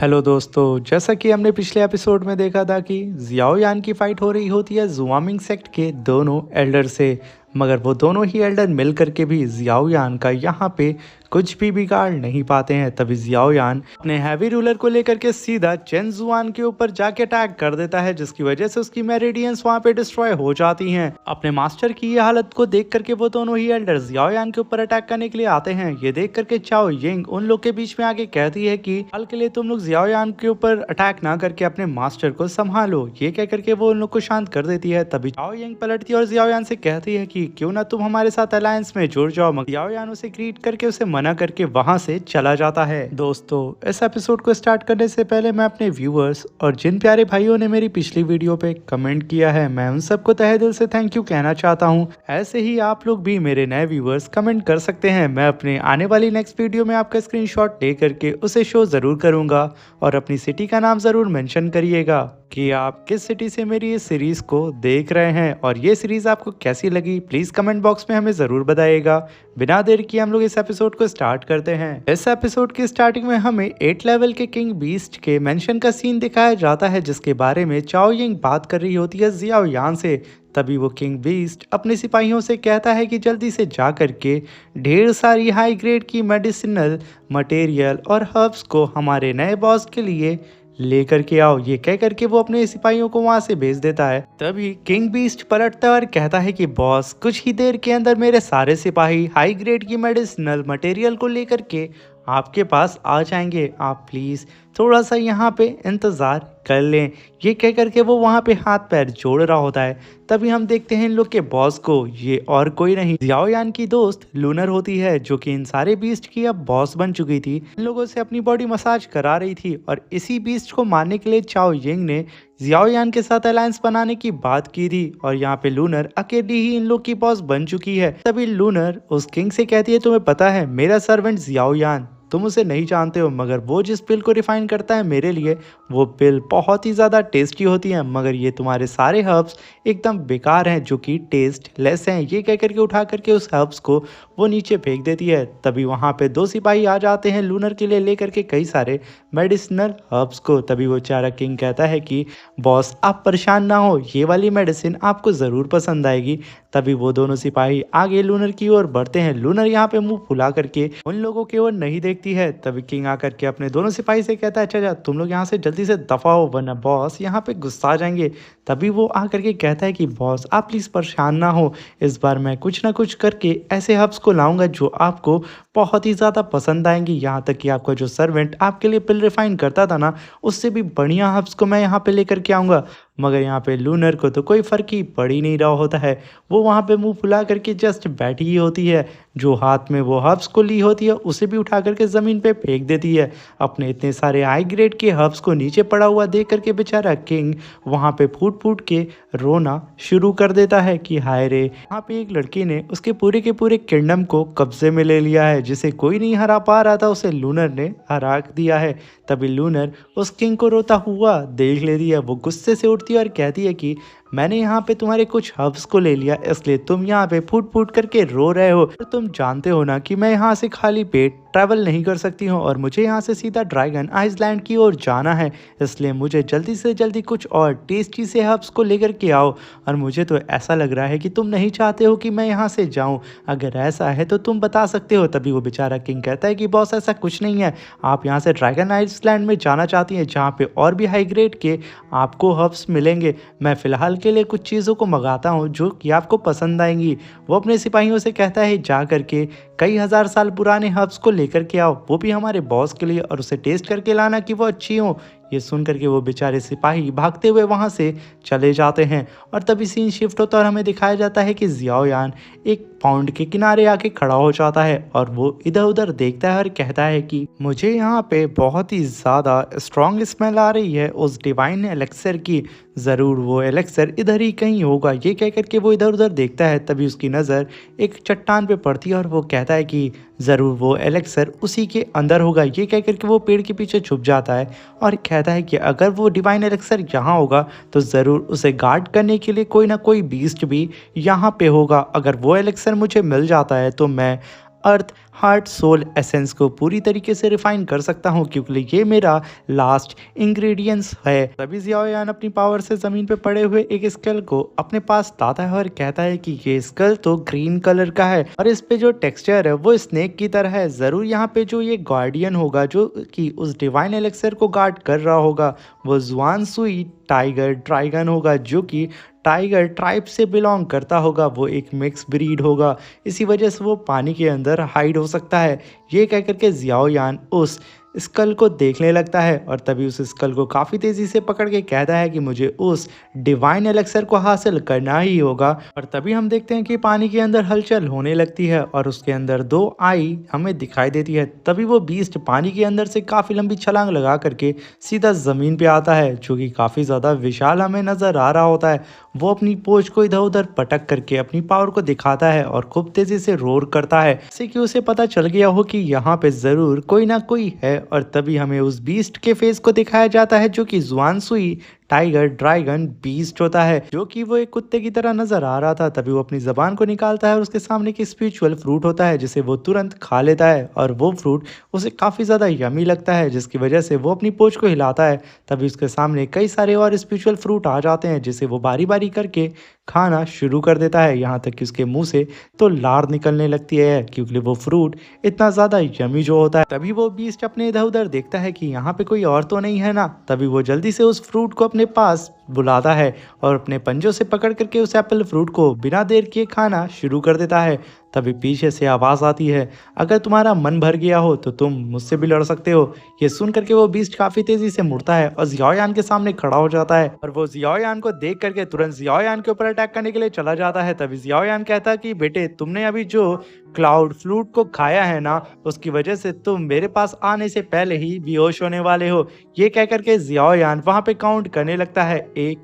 Hello दोस्तों, जैसा कि हमने पिछले एपिसोड में देखा था कि जियाओ यान की फाइट हो रही होती है जुआमिंग सेक्ट के दोनों एल्डर से। मगर वो दोनों ही एल्डर मिल करके भी जियाओ यान का यहाँ पे कुछ भी बिगाड़ नहीं पाते हैं। तभी जियाओ यान अपने हैवी रूलर को लेकर के सीधा चेन जुआन के ऊपर जाके अटैक कर देता है, जिसकी वजह से उसकी मेरिडियंस वहाँ पे डिस्ट्रॉय हो जाती हैं। अपने मास्टर की ये हालत को देख करके वो दोनों ही एल्डर जियाओ यान के ऊपर अटैक करने के लिए आते हैं। ये देख करके चाओ यिंग उन लोग के बीच में आके कहती है कि हाल के लिए तुम लोग जियाओ यान के ऊपर अटैक ना करके अपने मास्टर को संभालो। ये कह करके वो उन लोग को शांत कर देती है। तभी चाओ यिंग पलटती है और जियाओ यान से कहती है कि क्यों ना तुम हमारे साथ अलायंस में जुड़ जाओ। मगर जियाओ यान उसे ग्रीट करके उसे मना करके वहां से चला जाता है। दोस्तों, इस एपिसोड को स्टार्ट करने से पहले मैं अपने व्यूअर्स और जिन प्यारे भाइयों ने मेरी पिछली वीडियो पे कमेंट किया है, मैं उन सबको तहे दिल से थैंक यू कहना चाहता हूं। ऐसे ही आप लोग भी मेरे नए व्यूअर्स कमेंट कर सकते हैं। मैं अपने आने वाली नेक्स्ट वीडियो में आपका स्क्रीनशॉट ले करके उसे शो जरूर करूंगा और अपनी सिटी का नाम जरूर मेंशन करिएगा कि आप किस सिटी से मेरी इस सीरीज को देख रहे हैं और ये सीरीज आपको कैसी लगी। प्लीज कमेंट बॉक्स में हमें जरूर बताइएगा। बिना देर किए हम लोग इस एपिसोड को स्टार्ट करते हैं। इस एपिसोड की स्टार्टिंग में हमें 8 लेवल के किंग बीस्ट के मेंशन का सीन दिखाया जाता है, जिसके बारे में चाओ यिंग बात कर रही होती है जियाओ यान से। तभी वो किंग बीस्ट अपने सिपाहियों से कहता है कि जल्दी से जा करके ढेर सारी हाई ग्रेड की मेडिसिनल मटेरियल और हर्ब्स को हमारे नए बॉस के लिए लेकर के आओ। ये कह करके वो अपने सिपाहियों को वहां से भेज देता है। तभी किंग बीस्ट पलटता है और कहता है कि बॉस, कुछ ही देर के अंदर मेरे सारे सिपाही हाई ग्रेड की मेडिसिनल मटेरियल को लेकर के आपके पास आ जाएंगे। आप प्लीज़ थोड़ा सा यहाँ पे इंतज़ार कर लें। ये कह करके वो वहाँ पे हाथ पैर जोड़ रहा होता है। तभी हम देखते हैं इन लोग के बॉस को। ये और कोई नहीं, जियाओ यान की दोस्त लूनर होती है, जो कि इन सारे बीस्ट की अब बॉस बन चुकी थी। इन लोगों से अपनी बॉडी मसाज करा रही थी और इसी बीस्ट को मारने के लिए चाओ यिंग ने जियाओ यान के साथ अलायंस बनाने की बात की थी और यहाँ पे लूनर अकेली ही इन लोग की बॉस बन चुकी है। तभी लूनर उस किंग से कहती है, तुम्हें पता है मेरा सर्वेंट जियाओ यान, तुम उसे नहीं जानते हो, मगर वो जिस पिल को रिफाइन करता है मेरे लिए, वो पिल बहुत ही ज़्यादा टेस्टी होती है, मगर ये तुम्हारे सारे हर्ब्स एकदम बेकार हैं जो कि टेस्ट लेस हैं। ये कह करके उठा करके उस हर्ब्स को वो नीचे फेंक देती है। तभी वहाँ पे 2 सिपाही आ जाते हैं लूनर के लिए लेकर के कई सारे मेडिसिनल हर्ब्स को। तभी वो चारा किंग कहता है कि बॉस, आप परेशान ना हो, ये वाली मेडिसिन आपको ज़रूर पसंद आएगी। तभी वो दोनों सिपाही आगे लूनर की ओर बढ़ते हैं। लूनर यहाँ पे मुंह फुला करके उन लोगों की ओर नहीं देखती है। तभी किंग आकर के अपने दोनों सिपाही से कहता है, अच्छा तुम लोग यहाँ से जल्दी से दफा हो, वरना बॉस यहाँ पे गुस्सा आ जाएंगे। तभी वो आकर के कहता है कि बॉस, आप प्लीज़ परेशान ना हो, इस बार मैं कुछ ना कुछ करके ऐसे हब्स को लाऊंगा जो आपको बहुत ही ज़्यादा पसंद आएंगी। यहाँ तक कि आपका जो सर्वेंट आपके लिए पिल रिफाइन करता था ना, उससे भी बढ़िया हब्स को मैं यहाँ पे लेकर के आऊँगा। मगर यहाँ पे लूनर को तो कोई फ़र्क ही पड़ ही नहीं रहा होता है। वो वहाँ पे मुंह फुला करके जस्ट बैठी ही होती है। जो हाथ में वो हर्ब्स को ली होती है उसे भी उठा करके ज़मीन पे फेंक देती है। अपने इतने सारे हाई ग्रेड के हर्ब्स को नीचे पड़ा हुआ देख करके बेचारा किंग वहाँ पे फूट फूट के रोना शुरू कर देता है कि हाय रे, वहाँ पे एक लड़की ने उसके पूरे के पूरे किंगडम को कब्जे में ले लिया है। जिसे कोई नहीं हरा पा रहा था, उसे लूनर ने हरा दिया है। तभी लूनर उस किंग को रोता हुआ देख लेती है। वो गुस्से से उठती है और कहती है कि मैंने यहाँ पे तुम्हारे कुछ हब्स को ले लिया, इसलिए तुम यहाँ पे फूट फूट करके रो रहे हो। और तुम जानते हो ना कि मैं यहाँ से खाली पेट ट्रैवल नहीं कर सकती हूँ और मुझे यहाँ से सीधा ड्रैगन आइसलैंड की ओर जाना है, इसलिए मुझे जल्दी से जल्दी कुछ और टेस्टी से हब्स को लेकर के आओ। और मुझे तो ऐसा लग रहा है कि तुम नहीं चाहते हो कि मैं यहाँ से जाऊँ। अगर ऐसा है तो तुम बता सकते हो। तभी वो बेचारा किंग कहता है कि बॉस, ऐसा कुछ नहीं है, आप यहाँ से ड्रैगन आइसलैंड में जाना चाहती हैं जहाँ पे और भी हाई ग्रेड के आपको हब्स मिलेंगे। मैं फ़िलहाल के लिए कुछ चीज़ों को मंगाता हूँ जो कि आपको पसंद आएंगी। वो अपने सिपाहियों से कहता है, जा करके कई हज़ार साल पुराने हर्ब्स को लेकर के आओ, वो भी हमारे बॉस के लिए, और उसे टेस्ट करके लाना कि वो अच्छी हो। ये सुन करके वो बेचारे सिपाही भागते हुए वहाँ से चले जाते हैं। और तभी सीन शिफ्ट होता है और हमें दिखाया जाता है कि जियाओ यान एक पाउंड के किनारे आके खड़ा हो जाता है और वो इधर उधर देखता है और कहता है कि मुझे यहाँ पे बहुत ही ज़्यादा स्ट्रॉन्ग स्मेल आ रही है उस डिवाइन एलेक्सर की। ज़रूर वो एलेक्सर इधर ही कहीं होगा। ये कह करके वो इधर उधर देखता है। तभी उसकी नज़र एक चट्टान पे पड़ती है और वो कहता है कि ज़रूर वो एलेक्सर उसी के अंदर होगा। ये कह करके वो पेड़ के पीछे छुप जाता है और कहता है कि अगर वो डिवाइन एलेक्सर यहाँ होगा तो ज़रूर उसे गार्ड करने के लिए कोई ना कोई बीस्ट भी यहाँ पे होगा। अगर वो एलेक्सर मुझे मिल जाता है तो मैं अर्थ हार्ट सोल एसेंस को पूरी तरीके से रिफाइन कर सकता हूँ, क्योंकि ये मेरा लास्ट इंग्रेडिएंट्स है। तभी जियाओयान अपनी पावर से जमीन पे पड़े हुए एक स्कल को अपने पास लाता है और कहता है कि ये स्कल तो ग्रीन कलर का है और इस पे जो टेक्सचर है वो स्नेक की तरह है। जरूर यहाँ पे जो ये गार्डियन होगा जो कि उस डिवाइन एलेक्सर को गार्ड कर रहा होगा, वो जुआन सुई टाइगर ड्रैगन होगा, जो कि टाइगर ट्राइब से बिलोंग करता होगा। वो एक मिक्स ब्रीड होगा, इसी वजह से वो पानी के अंदर हाइड हो सकता है। ये कह करके जियाओयान उस स्कल को देखने लगता है और तभी उस स्कल को काफ़ी तेज़ी से पकड़ के कहता है कि मुझे उस डिवाइन एलेक्सर को हासिल करना ही होगा। और तभी हम देखते हैं कि पानी के अंदर हलचल होने लगती है और उसके अंदर दो आई हमें दिखाई देती है। तभी वो बीस्ट पानी के अंदर से काफ़ी लंबी छलांग लगा करके सीधा ज़मीन पे आता है, जो कि काफ़ी ज़्यादा विशाल हमें नज़र आ रहा होता है। वो अपनी पोच को इधर उधर पटक करके अपनी पावर को दिखाता है और खूब तेज़ी से रोर करता है, जैसे कि उसे पता चल गया हो कि यहाँ पे ज़रूर कोई ना कोई है। और तभी हमें उस बीस्ट के फेस को दिखाया जाता है, जो कि जुआन सुई टाइगर ड्रैगन बीस्ट होता है, जो कि वो एक कुत्ते की तरह नजर आ रहा था। तभी वो अपनी जबान को निकालता है और उसके सामने एक स्पिरिचुअल फ्रूट होता है, जिसे वो तुरंत खा लेता है और वो फ्रूट उसे काफ़ी ज़्यादा यमी लगता है, जिसकी वजह से वो अपनी पोंछ को हिलाता है। तभी उसके सामने कई सारे और स्पिरिचुअल फ्रूट आ जाते हैं, जिसे वो बारी बारी करके खाना शुरू कर देता है, यहाँ तक कि उसके मुंह से तो लार निकलने लगती है, क्योंकि वो फ्रूट इतना ज़्यादा यमी जो होता है। तभी वो बीस्ट अपने इधर उधर देखता है कि यहाँ पे कोई और तो नहीं है ना। तभी वो जल्दी से उस फ्रूट को अपने पास बुलाता है और अपने पंजों से पकड़ करके उस एप्पल फ्रूट को बिना देर किए खाना शुरू कर देता है। तभी पीछे से आवाज़ आती है, अगर तुम्हारा मन भर गया हो तो तुम मुझसे भी लड़ सकते हो। ये सुन करके वो बीस्ट काफ़ी तेज़ी से मुड़ता है और जियाओयान के सामने खड़ा हो जाता है और वो जियाओयान को देख करके तुरंत जियाओयान के ऊपर अटैक करने के लिए चला जाता है। तभी जियाओयान कहता है कि बेटे, तुमने अभी जो क्लाउड फ्लूट को खाया है ना, उसकी वजह से तुम मेरे पास आने से पहले ही बेहोश होने वाले हो। ये कह करके जियाओयान वहाँ पे काउंट करने लगता है, 1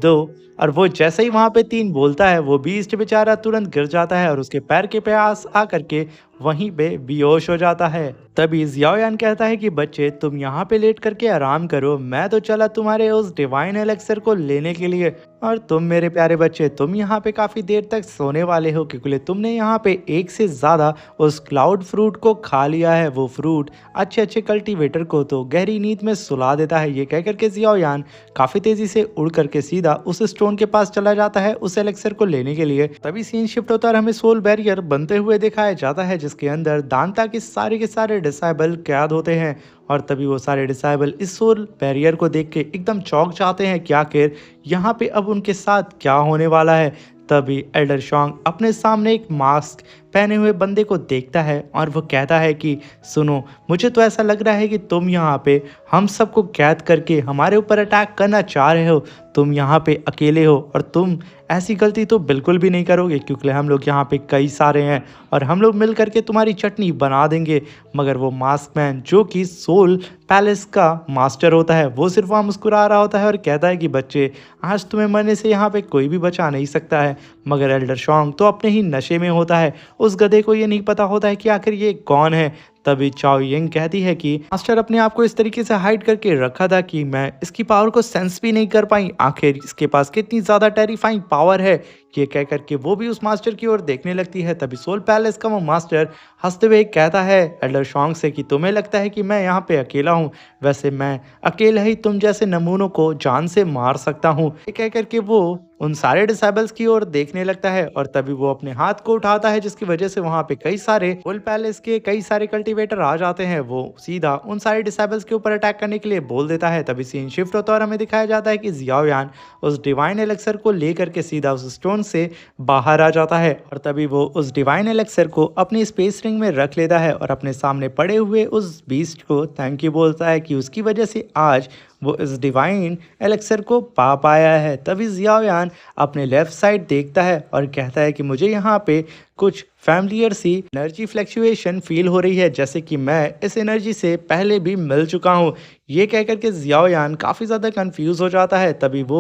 2, और वो जैसे ही वहां पे 3 बोलता है, वो बीस्ट बेचारा तुरंत गिर जाता है और उसके पैर के प्यास आ करके वहीं पे बेहोश हो जाता है। तभी जियाओयान कहता है कि बच्चे, तुम यहाँ पे लेट करके आराम करो, मैं तो चला तुम्हारे उस डिवाइन एलेक्सर को लेने के लिए। और तुम मेरे प्यारे बच्चे, तुम यहाँ पे काफी देर तक सोने वाले हो, क्योंकि तुमने यहाँ पे एक से ज्यादा उस क्लाउड फ्रूट को खा लिया है। वो फ्रूट अच्छे अच्छे कल्टीवेटर को तो गहरी नींद में सुला देता है। ये कह करके जियाओयान काफी तेजी से उड़ करके सीधा उस स्टोन के पास चला जाता है उस एलेक्सर को लेने के लिए। तभी सीन शिफ्ट होता है और हमें सोल बैरियर बनते हुए दिखाया जाता है, जिसके अंदर दांता के सारे डिसाइबल कैद होते हैं। और तभी वो सारे डिसाइबल इस सोल बैरियर को देख के एकदम चौंक जाते हैं कि आखिर यहाँ पे अब उनके साथ क्या होने वाला है। तभी एल्डर शॉन्ग अपने सामने एक मास्क पहने हुए बंदे को देखता है और वो कहता है कि सुनो, मुझे तो ऐसा लग रहा है कि तुम यहाँ पे हम सबको कैद करके हमारे ऊपर अटैक करना चाह रहे हो। तुम यहाँ पे अकेले हो और तुम ऐसी गलती तो बिल्कुल भी नहीं करोगे, क्योंकि हम लोग यहाँ पे कई सारे हैं और हम लोग मिल करके तुम्हारी चटनी बना देंगे। मगर वो मास्क मैन, जो कि सोल पैलेस का मास्टर होता है, वो सिर्फ वहाँ मुस्कुरा रहा होता है और कहता है कि बच्चे, आज तुम्हें मरने से यहाँ पे कोई भी बचा नहीं सकता है। मगर एल्डर शॉन्ग तो अपने ही नशे में होता है, उस गधे को ये नहीं पता होता है कि आखिर ये कौन है। तभी चाओ यंग कहती है कि मास्टर अपने आप को इस तरीके से हाइड करके रखा था कि मैं इसकी पावर को सेंस भी नहीं कर पाई, आखिर इसके पास कितनी ज़्यादा टेरिफाइंग पावर है। ये कह करके वो भी उस मास्टर की ओर देखने लगती है। तभी सोल पैलेस का वो मास्टर हंसते हुए कहता है एल्डर शॉन्ग से कि तुम्हें लगता है कि मैं यहाँ पे अकेला हूँ, वैसे मैं अकेला ही तुम जैसे नमूनों को जान से मार सकता हूँ। ये कह करके वो उन सारे डिसेबल्स की ओर देखने लगता है और तभी वो अपने हाथ को उठाता है, जिसकी वजह से वहाँ पे कई सारे सोल पैलेस के कई सारे कल्टीवेटर आ जाते हैं। वो सीधा उन सारे डिसेबल्स के ऊपर अटैक करने के लिए बोल देता है। तभी सीन शिफ्ट होता है और हमें दिखाया जाता है कि जियाओयान उस डिवाइन एलेक्सर को लेकर के सीधा उस स्टोन से बाहर आ जाता है और तभी वो उस डिवाइन एलेक्सर को अपनी स्पेस रिंग में रख लेता है और अपने सामने पड़े हुए उस बीस्ट को थैंक यू बोलता है कि उसकी वजह से आज वो इस डिवाइन एलेक्सर को पा पाया है। तभी जियाओयान अपने लेफ्ट साइड देखता है और कहता है कि मुझे यहाँ पे कुछ फैमिलियर सी एनर्जी फ्लैक्चुएशन फील हो रही है, जैसे कि मैं इस एनर्जी से पहले भी मिल चुका हूँ। ये कह करके जियाओयान काफ़ी ज़्यादा कंफ्यूज हो जाता है। तभी वो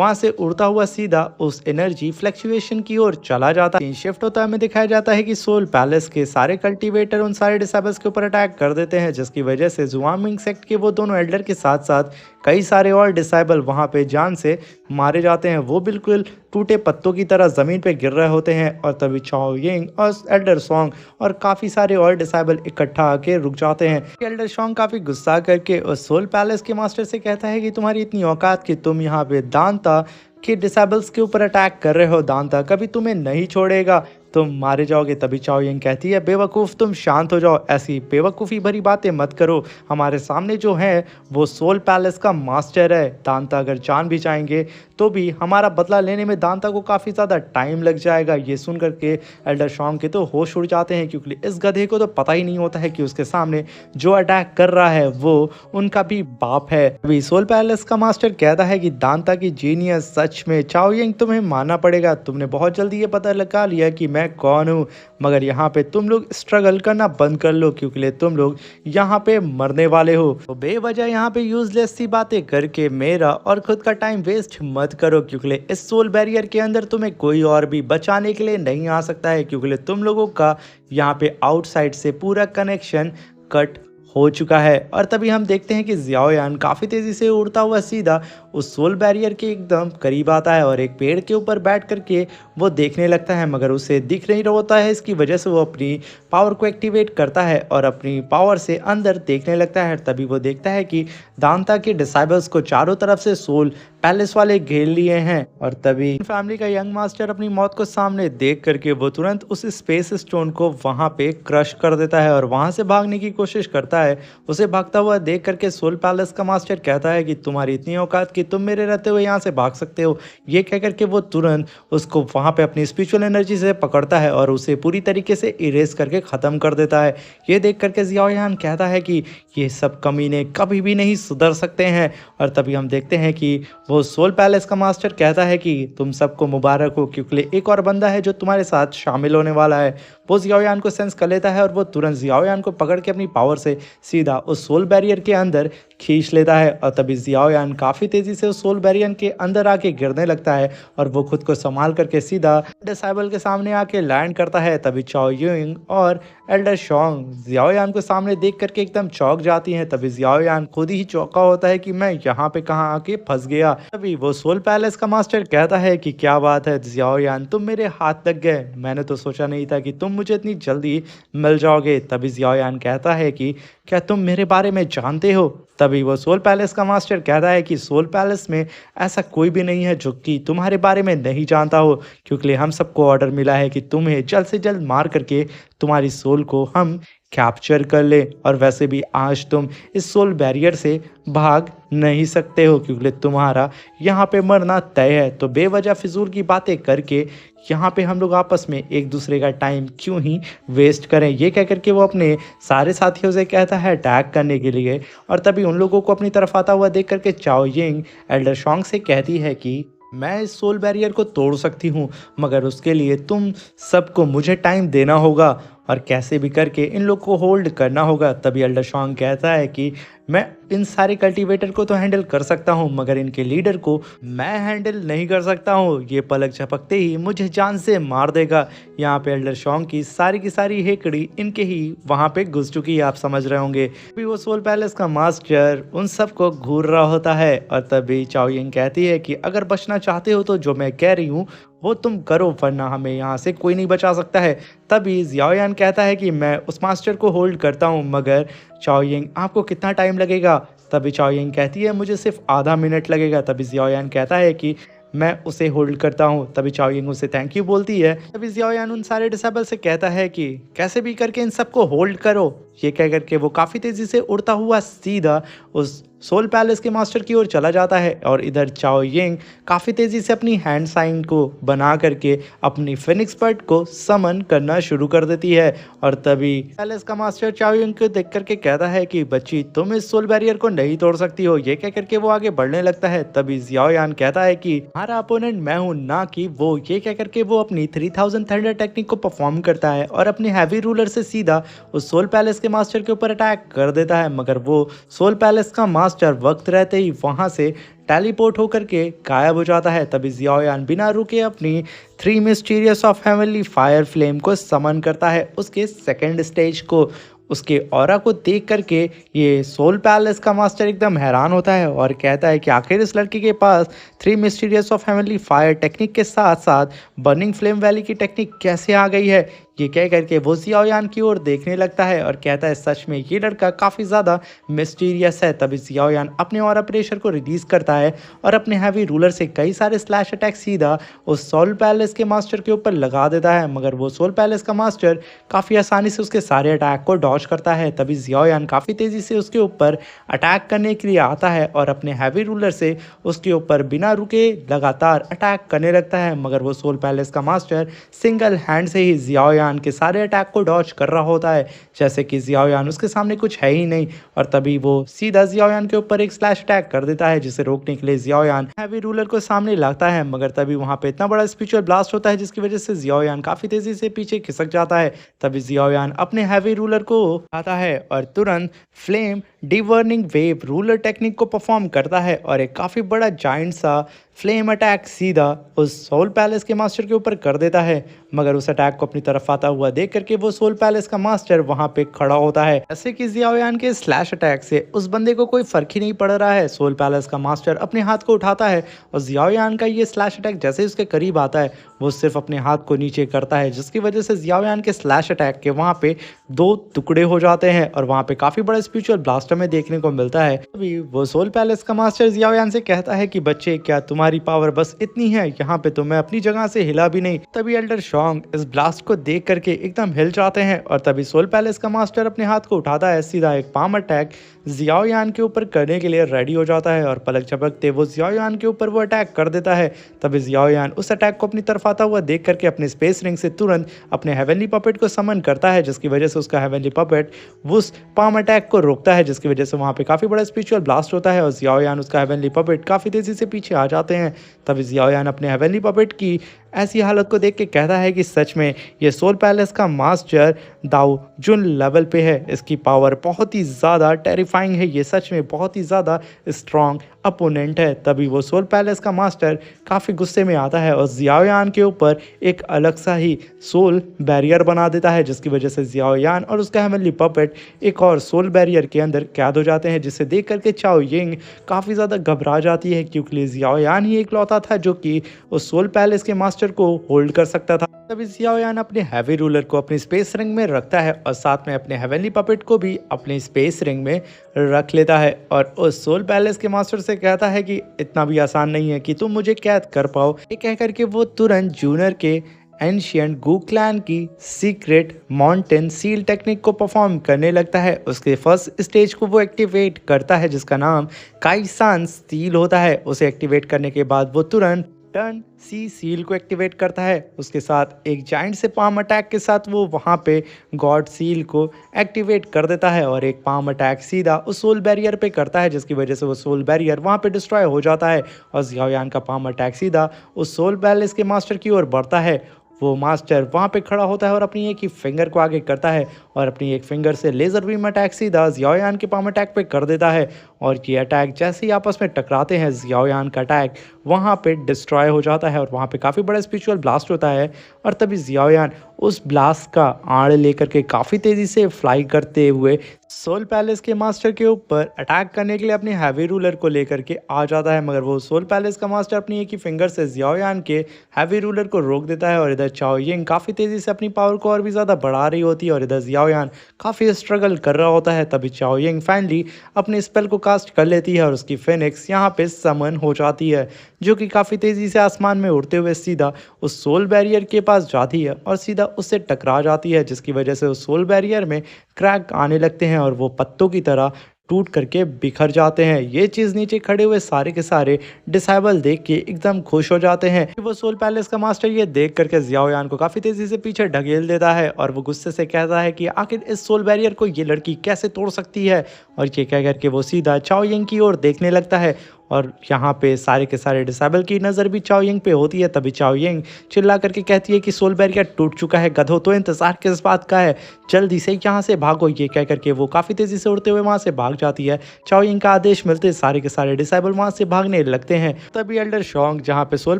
वहाँ से उड़ता हुआ सीधा उस एनर्जी फ्लैक्चुएशन की ओर चला जाता है। शिफ्ट होता है, हमें दिखाया जाता है कि सोल पैलेस के सारे कल्टीवेटर उन सारे डिसेबल्स के ऊपर अटैक कर देते हैं, जिसकी वजह से जुआमिंग सेक्ट के वो दोनों एल्डर के साथ साथ कई सारे और डिसाइबल वहाँ पे जान से मारे जाते हैं। वो बिल्कुल टूटे पत्तों की तरह ज़मीन पे गिर रहे होते हैं और तभी चाओ यिंग और एल्डर सॉन्ग और काफ़ी सारे और डिसाइबल इकट्ठा आके रुक जाते हैं। एल्डर सॉन्ग काफ़ी गुस्सा करके उस सोल पैलेस के मास्टर से कहता है कि तुम्हारी इतनी औकात कि तुम यहाँ पे दांता के डिसेबल्स के ऊपर अटैक कर रहे हो। दांता कभी तुम्हें नहीं छोड़ेगा, तुम मारे जाओगे। तभी चाओ यिंग कहती है बेवकूफ़ तुम शांत हो जाओ, ऐसी बेवकूफ़ी भरी बातें मत करो। हमारे सामने जो है वो सोल पैलेस का मास्टर है। दांता अगर जान भी जाएंगे तो भी हमारा बदला लेने में दांता को काफ़ी ज़्यादा टाइम लग जाएगा। ये सुन करके एल्डर शॉन्ग के तो होश उड़ जाते हैं, क्योंकि इस गधे को तो पता ही नहीं होता है कि उसके सामने जो अटैक कर रहा है वो उनका भी बाप है। अभी सोल पैलेस का मास्टर कहता है कि दांता की जीनियस सच में चाओ यिंग तुम्हें मानना पड़ेगा। तुमने बहुत जल्दी ये पता लगा लिया कि मैं कौन हूँ, मगर यहाँ पे तुम लोग स्ट्रगल करना बंद कर लो, क्योंकि तुम लोग यहाँ पे मरने वाले हो। तो बेवजह यहाँ पे यूजलेस सी बातें करके मेरा और खुद का टाइम वेस्ट मत करो, क्योंकि इस सोल बैरियर के अंदर तुम्हें कोई और भी बचाने के लिए नहीं आ सकता है, क्योंकि तुम लोगों का यहाँ पे आउटसाइड से पूरा कनेक्शन कट हो चुका है। और तभी हम देखते हैं कि जियाओ यान काफ़ी तेज़ी से उड़ता हुआ सीधा उस सोल बैरियर के एकदम करीब आता है और एक पेड़ के ऊपर बैठ करके वो देखने लगता है, मगर उसे दिख नहीं रहा होता है। इसकी वजह से वो अपनी पावर को एक्टिवेट करता है और अपनी पावर से अंदर देखने लगता है। तभी वो देखता है कि दांता के डिसाइबल्स को चारों तरफ से सोल पैलेस वाले घेर लिए हैं। और तभी फैमिली का यंग मास्टर अपनी मौत को सामने देख करके वो तुरंत उस स्पेस स्टोन को वहाँ पे क्रश कर देता है और वहाँ से भागने की कोशिश करता है। उसे भागता हुआ देख करके सोल पैलेस का मास्टर कहता है कि तुम्हारी इतनी औकात कि तुम मेरे रहते हुए यहाँ से भाग सकते हो। ये कह करके वो तुरंत उसको वहाँ पे अपनी स्पिरिचुअल एनर्जी से पकड़ता है और उसे पूरी तरीके से इरेज करके ख़त्म कर देता है। ये देख करके जियाओ यान कहता है कि ये सब कमीने कभी भी नहीं सुधर सकते हैं। और तभी हम देखते हैं कि वो सोल पैलेस का मास्टर कहता है कि तुम सबको मुबारक हो, क्योंकि एक और बंदा है जो तुम्हारे साथ शामिल होने वाला है। वो जियाओ यान को सेंस कर लेता है और वो तुरंत जियाओ यान को पकड़ के अपनी पावर से सीधा उस सोल बैरियर के अंदर खींच लेता है। और तभी जियाओ यान काफ़ी तेज़ी से उस सोल बैरियर के अंदर आके गिरने लगता है और वो खुद को संभाल करके सीधा डिसाइबल के सामने आके लैंड करता है। तभी चाओ यिंग और एल्डर शॉन्ग जियाओ यान को सामने देख करके एकदम चौंक जाती हैं। तभी जियाओ यान खुद ही चौंका होता है कि मैं यहाँ पे कहाँ आके फंस गया। तभी वो सोल पैलेस का मास्टर कहता है कि क्या बात है जियाओ यान, तुम मेरे हाथ लग गए। मैंने तो सोचा नहीं था कि तुम मुझे इतनी जल्दी मिल जाओगे। तभी जियाओ यान कहता है कि क्या तुम मेरे बारे में जानते हो। तभी वो सोल पैलेस का मास्टर कहता है कि सोल पैलेस में ऐसा कोई भी नहीं है जो कि तुम्हारे बारे में नहीं जानता हो, क्योंकि हम सबको ऑर्डर मिला है कि तुम्हें जल्द से जल्द मार करके तुम्हारी सोल को हम कैप्चर कर ले। और वैसे भी आज तुम इस सोल बैरियर से भाग नहीं सकते हो, क्योंकि तुम्हारा यहाँ पे मरना तय है। तो बेवजह फिजूल की बातें करके यहाँ पे हम लोग आपस में एक दूसरे का टाइम क्यों ही वेस्ट करें। ये कह करके वो अपने सारे साथियों से कहता है अटैक करने के लिए। और तभी उन लोगों को अपनी तरफ आता हुआ देख करके चाओ यिंग एल्डर शॉन्ग से कहती है कि मैं इस सोल बैरियर को तोड़ सकती हूँ, मगर उसके लिए तुम सबको मुझे टाइम देना होगा और कैसे भी करके इन लोग को होल्ड करना होगा। तभी एल्डर शॉन्ग कहता है कि मैं इन सारे कल्टीवेटर को तो हैंडल कर सकता हूँ, मगर इनके लीडर को मैं हैंडल नहीं कर सकता हूँ। ये पलक झपकते ही मुझे जान से मार देगा। यहाँ पे एल्डर शॉन्ग की सारी हेकड़ी इनके ही वहाँ पे घुस चुकी है, आप समझ रहे होंगे। अभी वो सोल पैलेस का मास्टर उन सबको घूर रहा होता है और तभी चाओ यिंग कहती है कि अगर बचना चाहते हो तो जो मैं कह रही हूँ वो तुम करो, वरना हमें यहाँ से कोई नहीं बचा सकता है। तभी जियाओ यान कहता है कि मैं उस मास्टर को होल्ड करता हूँ, मगर चाओ यिंग आपको कितना टाइम लगेगा। तभी चाओ यिंग कहती है मुझे सिर्फ आधा मिनट लगेगा। तभी जियाओ यान कहता है कि मैं उसे होल्ड करता हूँ। तभी चाओ यिंग उसे थैंक यू बोलती है। तभी जियाओ यान उन सारे डिसेबल से कहता है कि कैसे भी करके इन सबको होल्ड करो। ये कह करके वो काफ़ी तेज़ी से उड़ता हुआ सीधा उस सोल पैलेस के मास्टर की ओर चला जाता है। और इधर चाओ यिंग काफ़ी तेज़ी से अपनी हैंड साइन को बना करके अपनी फिनिक्स बर्ड को समन करना शुरू कर देती है। और तभी पैलेस का मास्टर चाओ यिंग को देख करके कहता है कि बच्ची तुम इस सोल बैरियर को नहीं तोड़ सकती हो। ये कह करके वो आगे बढ़ने लगता है। तभी जियाओ यान कहता है कि हमारा अपोनेंट मैं हूँ ना कि वो। ये कह करके वो अपनी 3000 थंडर टेक्निक को परफॉर्म करता है और अपने हैवी रूलर से सीधा उस सोल पैलेस के मास्टर के ऊपर अटैक कर देता है। मगर वो सोल पैलेस का मास्टर वक्त रहते ही वहां से टेलीपोर्ट होकर के गायब हो जाता है। तभी जियाओ यान बिना रुके अपनी 3 mysterious of heavenly fire flame को समन करता है, उसके सेकंड स्टेज को। उसके ऑरा को देख करके ये सोल पैलेस का मास्टर एकदम हैरान होता है और कहता है कि आखिर इस लड़की के पास 3 mysterious of heavenly fire technique के साथ साथ बर्निंग फ्लेम वैली की टेक्निक कैसे आ गई है। ये कह करके वो जियाओयान की ओर देखने लगता है और कहता है सच में ये लड़का काफ़ी ज़्यादा मिस्टीरियस है। तभी जियाओयान अपने ऑरा प्रेशर को रिलीज़ करता है और अपने हैवी रूलर से कई सारे स्लैश अटैक सीधा उस सोल पैलेस के मास्टर के ऊपर लगा देता है, मगर वो सोल पैलेस का मास्टर काफ़ी आसानी से उसके सारे अटैक को डॉज करता है। तभी जियाओयान काफ़ी तेज़ी से उसके ऊपर अटैक करने के लिए आता है और अपने हैवी रूलर से उसके ऊपर बिना रुके लगातार अटैक करने लगता है, मगर वो सोल पैलेस का मास्टर सिंगल हैंड से ही जियाओयान के सारे अटैक को डॉज कर रहा होता है, जैसे कि जियाओयान उसके सामने कुछ है ही नहीं। और तभी वो सीधा जियाओयान के ऊपर एक स्लैश अटैक कर देता है, जिसे रोकने के लिए जियाओयान हैवी रूलर को सामने लाता है, मगर तभी वहां पे इतना बड़ा स्पिरिचुअल ब्लास्ट होता है जिसकी वजह से जियाओयान काफी तेजी से पीछे खिसक जाता है। तभी जियाओयान अपने हैवी रूलर को आता है और तुरंत फ्लेम डिवर्निंग वेव रूलर टेक्निक को परफॉर्म करता है और एक काफी बड़ा जाइंट सा फ्लेम अटैक सीधा उस सोल पैलेस के मास्टर के ऊपर कर देता है, मगर उस अटैक को अपनी तरफ आता हुआ देख करके वो सोल पैलेस का मास्टर वहां पे खड़ा होता है। जैसे कि जियाओयान के स्लैश अटैक से उस बंदे को कोई फर्क ही नहीं पड़ रहा है। सोल पैलेस का मास्टर अपने हाथ को उठाता है और जियाओयान का ये स्लैश अटैक जैसे ही उसके करीब आता है वो सिर्फ अपने हाथ को नीचे करता है, जिसकी वजह से जियाओयान के स्लैश अटैक के वहां पे 2 टुकड़े हो जाते हैं और वहां पे काफी बड़ा स्पिरिचुअल ब्लास्ट हमें देखने को मिलता है। अभी वो सोल पैलेस का मास्टर जियाओयान से कहता है कि बच्चे क्या तुम्हारी पावर बस इतनी है, यहाँ पे तो मैं अपनी जगह से हिला भी नहीं। तभी एल्डर शोंग इस ब्लास्ट को देख करके एकदम हिल जाते हैं और तभी सोल पैलेस का मास्टर अपने हाथ को उठाता है, सीधा एक पाम अटैक जियाओयान के ऊपर करने के लिए रेडी हो जाता है और पलक झपकते वो जियाओयान के ऊपर वो अटैक कर देता है। तभी जियाओयान उस अटैक को अपनी तरफ आता हुआ देख करके अपने स्पेस रिंग से तुरंत अपने हेवनली पपेट को समन करता है, जिसकी वजह से उसका हेवनली पपेट उस पाम अटैक को रोकता है, जिसकी वजह से वहाँ पे काफ़ी बड़ा स्पिरिचुअल ब्लास्ट होता है और जियाओयान उसका हेवनली पपेट काफ़ी तेज़ी से पीछे आ जाते हैं। तभी जियाओयान अपने हेवनली पपेट की ऐसी हालत को देख के कहता है कि सच में ये सोल पैलेस का मास्टर दाऊ जुन लेवल पे है, इसकी पावर बहुत ही ज़्यादा टेरिफाइंग है, ये सच में बहुत ही ज़्यादा स्ट्रॉन्ग अपोनेंट है। तभी वो सोल पैलेस का मास्टर काफ़ी गुस्से में आता है और जियाओयान के ऊपर एक अलग सा ही सोल बैरियर बना देता है, जिसकी वजह से जियाओयान और उसका हेवनली पपेट एक और सोल बैरियर के अंदर कैद हो जाते हैं, जिसे देख करके चाओ यिंग काफ़ी ज़्यादा घबरा जाती है, क्योंकि जियाओयान ही एकलौता था जो कि उस सोल पैलेस के मास्टर को होल्ड कर सकता था। तभी जियाओयान अपने हैवी रूलर को अपनी स्पेस रिंग में रखता है और साथ में अपने हेवनली पपेट को भी अपनी स्पेस रिंग में रख लेता है और उस सोल पैलेस के मास्टर से कहता है कि इतना भी आसान नहीं है कि तुम मुझे कैद कर पाओ। ये कह करके वो तुरंत जूनियर के एंशियंट गू क्लैन की सीक्रेट माउंटेन सील टेक्निक को परफॉर्म करने लगता है। उसके फर्स्ट स्टेज को वो एक्टिवेट करता है, जिसका नाम काइसान सील होता है। उसे एक्टिवेट करने के बाद वो तुरंत टर्न सी सील को एक्टिवेट करता है। उसके साथ एक जाइंट से पाम अटैक के साथ वो वहाँ पे गॉड सील को एक्टिवेट कर देता है और एक पाम अटैक सीधा उस सोल बैरियर पे करता है, जिसकी वजह से वो सोल बैरियर वहाँ पे डिस्ट्रॉय हो जाता है और जियाओयान का पाम अटैक सीधा उस सोल पैलेस के मास्टर की ओर बढ़ता है। वो मास्टर वहाँ पे खड़ा होता है और अपनी एक ही फिंगर को आगे करता है और अपनी एक फिंगर से लेज़र बीम अटैक सीधा जियाओयान के पाम अटैक पे कर देता है और ये अटैक जैसे ही आपस में टकराते हैं जियाओयान का अटैक वहाँ पे डिस्ट्रॉय हो जाता है और वहाँ पे काफ़ी बड़ा स्पिरिचुअल ब्लास्ट होता है और तभी जियाओयान उस ब्लास्ट का आड़ लेकर के काफ़ी तेज़ी से फ्लाई करते हुए सोल पैलेस के मास्टर के ऊपर अटैक करने के लिए अपने हैवी रूलर को लेकर के आ जाता है, मगर वो सोल पैलेस का मास्टर अपनी एक ही फिंगर से जियाओयान के हैवी रूलर को रोक देता है और इधर चाओ यिंग काफ़ी तेज़ी से अपनी पावर को और भी ज़्यादा बढ़ा रही होती है और इधर जियाओयान काफ़ी स्ट्रगल कर रहा होता है। तभी चाओ यिंग फाइनली अपने स्पेल को कास्ट कर लेती है और उसकी फिनिक्स यहाँ पे समन हो जाती है, जो कि काफ़ी तेज़ी से आसमान में उड़ते हुए सीधा उस सोल बैरियर के पास जाती है और सीधा उससे टकरा जाती है, जिसकी वजह से उस सोल बैरियर में क्रैक आने लगते हैं और वो पत्तों की तरह टूट करके बिखर जाते हैं। ये चीज़ नीचे खड़े हुए सारे के सारे डिसेबल देख के एकदम खुश हो जाते हैं। वो सोल पैलेस का मास्टर ये देख करके जियाओयान को काफ़ी तेज़ी से पीछे ढकेल देता है और वो गुस्से से कहता है कि आखिर इस सोल बैरियर को ये लड़की कैसे तोड़ सकती है, और ये कह करके वो सीधा चाओ यिंग की ओर देखने लगता है और यहाँ पे सारे के सारे डिसेबल की नज़र भी चाओ यिंग पे होती है। तभी चाओ यिंग चिल्ला करके कहती है कि सोल बैरियर टूट चुका है गधो, तो इंतज़ार किस बात का है, जल्दी से यहाँ से भागो। ये कह करके वो काफ़ी तेज़ी से उड़ते हुए वहाँ से भाग जाती है। चाओ यिंग का आदेश मिलते सारे के सारे डिसेबल वहाँ से भागने लगते हैं। तभी एल्डर शोंग जहाँ पे सोल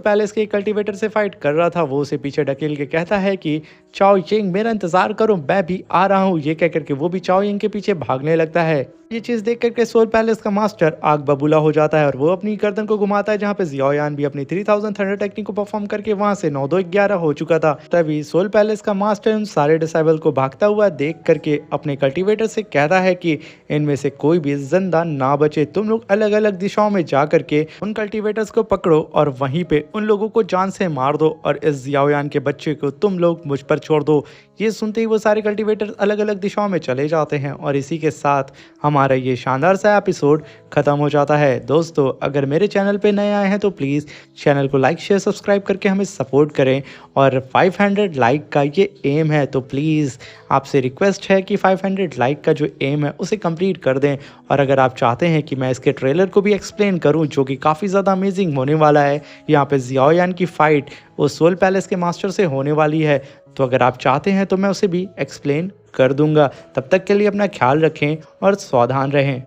पैलेस के कल्टिवेटर से फाइट कर रहा था वो उसे पीछे ढकेल के कहता है कि चाओ यिंग मेरा इंतजार करो, मैं भी आ रहा हूँ। ये कह करके वो भी चाओ यिंग के पीछे भागने लगता है। ये चीज देख करके सोल पैलेस का मास्टर आग बबूला हो जाता है और वो अपनी गर्दन को घुमाता है, जहाँ पे जियाओ यान भी अपनी 3000 थंडर टेक्निक को परफॉर्म करके वहां से 9-2-11 हो चुका था। तभी सोल पैलेस का मास्टर उन सारे डिसेबल को भागता हुआ देख करके अपने कल्टीवेटर से कहता है कि इनमें से कोई भी जिंदा ना बचे। तुम लोग अलग अलग दिशाओं में जा करके उन कल्टीवेटर्स को पकड़ो और वहीं पे उन लोगों को जान से मार दो और इस जियाओ यान के बच्चे को तुम लोग मुझ पर छोड़ दो। ये सुनते ही वो सारे कल्टीवेटर अलग अलग दिशाओं में चले जाते हैं और इसी के साथ हमारा ये शानदार सा एपिसोड खत्म हो जाता है। दोस्तों, अगर मेरे चैनल पे नए आए हैं तो प्लीज़ चैनल को लाइक शेयर सब्सक्राइब करके हमें सपोर्ट करें और 500 लाइक का ये एम है, तो प्लीज़ आपसे रिक्वेस्ट है कि 500 लाइक का जो एम है उसे कंप्लीट कर दें। और अगर आप चाहते हैं कि मैं इसके ट्रेलर को भी एक्सप्लेन करूं, जो कि काफ़ी ज़्यादा अमेजिंग होने वाला है, यहाँ पे जियाओ यान की फ़ाइट वो सोल पैलेस के मास्टर से होने वाली है, तो अगर आप चाहते हैं तो मैं उसे भी एक्सप्लेन कर दूंगा। तब तक के लिए अपना ख्याल रखें और सावधान रहें।